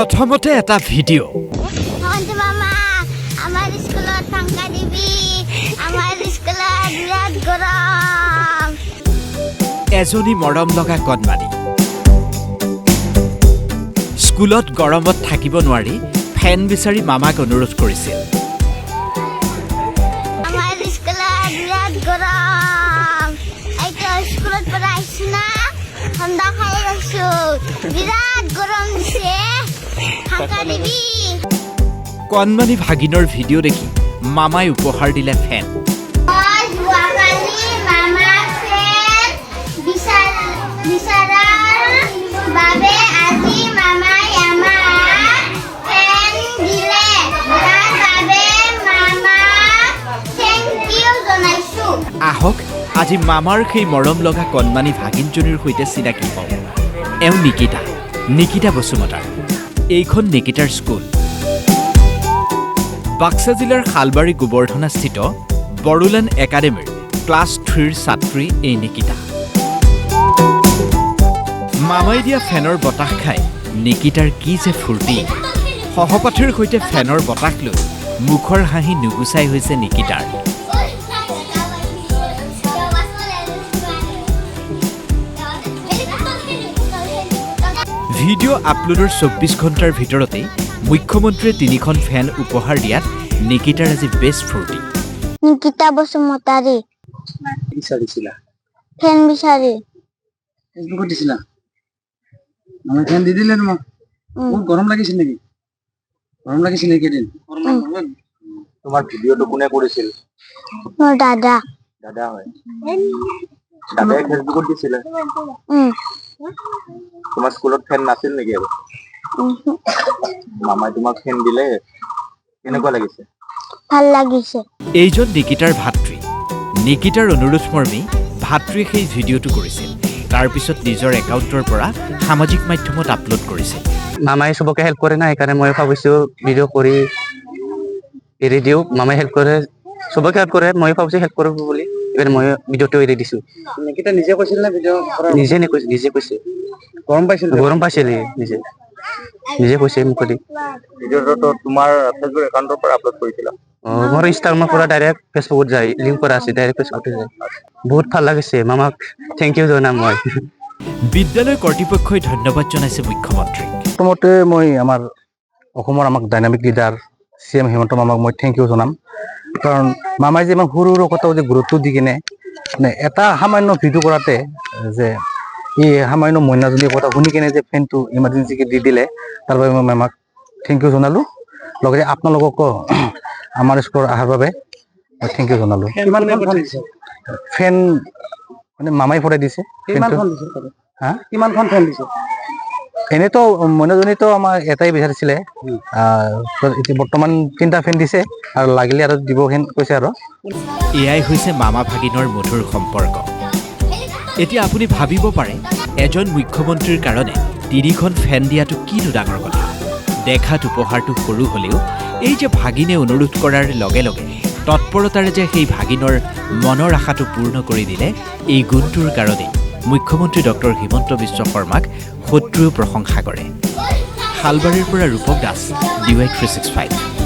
প্ৰথমতে এটা ভিডিঅ' মামা আমাৰ স্কুলত পাংখা দিবি আমাৰ স্কুলত বিৰাট গৰম এজনী মৰম লগা কণমানি স্কুলত গৰমত থাকিব নোৱাৰি ফেন বিচাৰি মামাক অনুৰোধ কৰিছিল আমাৰ স্কুলত বিৰাট গৰম এইটো স্কুলত পৰা আহিছো না ঠাণ্ডা খাই আছো বিৰাট গৰম দিছে পাংখা দিবি কণমানি ভাগিনৰ ভিডিঅ' দেখি মামাই উপহাৰ দিলে ফেন বাবে আজি মামাই আমাক ফেন দিলে তাৰ বাবে মামাক থেংক ইউ জনাইছো আহক আজি মামাৰ সেই মৰম লগা কণমানি ভাগিনজনীৰ সৈতে চিনাকি হওঁ এওঁ নিকিতা বসুমতাৰ এইখন নিকিতাৰ স্কুল বাক্সা জিলাৰ শালবাৰী গোবৰ্ধনাস্থিত বড়োলেণ্ড একাডেমীৰ ক্লাছ 3ৰ ছাত্ৰী এই নিকিতা মামাই দিয়া ফেনৰ বতাহ খাই নিকিতাৰ কি যে ফূৰ্তি সহপাঠীৰ সৈতে ফেনৰ বতাহ লৈ মুখৰ হাঁহি নুগুচাই হৈছে নিকিতাৰ ভিডিঅ' আপলোডৰ 24 ঘণ্টাৰ ভিতৰতেই মুখ্যমন্ত্ৰীয়ে 3খন ফেন উপহাৰ দিয়াত নিকিতাৰ আজি বেছ ফূৰ্তি নিকিতা বসুমতাৰী বিচাৰিছিলা ফেন বিচাৰি ফেচবুকত দিছিলা মই ফেন দি দিলে তোমাক বহুত গৰম লাগিছিল নেকি গৰম লাগিছিল নেকি দিন তোমাৰ ভিডিঅ'টো কোনে কৰিছিল মোৰ দাদা হয় দাদাই ফেচবুকত দিছিলে তোমাৰ স্কুলত ফেন নাছিল নেকি আৰু মামাই তোমাক ফেন দিলে কেনেকুৱা লাগিছে ভাল লাগিছে এইজন নিকিতাৰ ভাতৃ নিকিতাৰ অনুৰোধ মৰ্মে ভাতৃয়ে সেই ভিডিঅ'টো কৰিছিল তাৰ পিছত নিজৰ একাউণ্টৰ পৰা সামাজিক মাধ্যমত আপলোড কৰিছিল মামাই চবকে হেল্প কৰে না সেইকাৰণে মই ভাবিছোঁ ভিডিঅ' কৰি এৰি দিওঁ মামাই হেল্প কৰে চবকে হেল্প কৰে মই ভাবিছোঁ হেল্প কৰিব বুলি সেইকাৰণে মই ভিডিঅ'টো এৰি দিছোঁ নিকিতা নিজে কৈছিল না ভিডিঅ' নিজে কৈছে গৰম পাইছিল নিজে কৈছে মুখেদি ভিডিঅ'টো তোমাৰ ফেচবুক একাউণ্টৰ পৰা আপলোড কৰিছিলা মোৰ ইনষ্টাগ্ৰামৰ পৰা ডাইৰেক্ট ফেচবুকত যায় লিংক কৰা আছে ডাইৰেক্ট ফেচবুকত যায় বহুত ভাল লাগিছে মামাক থেংক ইউ জনাম মই বিদ্যালয় কৰ্তৃপক্ষই ধন্যবাদ জনাইছে মুখ্যমন্ত্ৰীক প্ৰথমতে মই আমাৰ অসমৰ আমাক ডাইনামিক লিডাৰ CM হিমন্ত মামাক মই থেংক ইউ জনাম কাৰণ মামাই যে ইমান সৰু কথাও যে গুৰুত্ব দি কিনে মানে এটা সামান্য ভিডিঅ' কৰাতে যে এই সামান্য মইনাজনীৰ কথা শুনি কেনে যে ফেনটো ইমাৰ্জেঞ্চিকে দি দিলে তাৰ বাবে মই মামাক থেংক ইউ জনালোঁ লগতে আপোনালোককো আমাৰ স্কুলত অহাৰ বাবে থেংক ইউ জনালোঁ ফেন মানে মামাই ভৰাই দিছে কিমানখন ফেন দিছে এনেতো মইনাজনীতো আমাৰ এটাই বিচাৰিছিলে এতিয়া বৰ্তমান 3টা ফেন দিছে আৰু লাগিলে আৰু দিব কৈছে আৰু এয়াই হৈছে মামা ভাগিনৰ মধুৰ সম্পৰ্ক এতিয়া আপুনি ভাবিব পাৰে এজন মুখ্যমন্ত্ৰীৰ কাৰণে 3খন ফেন দিয়াটো কিনো ডাঙৰ কথা দেখাত উপহাৰটো সৰু হ'লেও এই যে ভাগিনে অনুৰোধ কৰাৰ লগে লগে তৎপৰতাৰে যে সেই ভাগিনৰ মনৰ আশাটো পূৰ্ণ কৰি দিলে এই গুণটোৰ কাৰণে মুখ্যমন্ত্ৰী ডক্টৰ হিমন্ত বিশ্ব শৰ্মাক শত্ৰুৱেও প্ৰশংসা কৰে শালবাৰীৰ পৰা ৰূপক দাস DY 365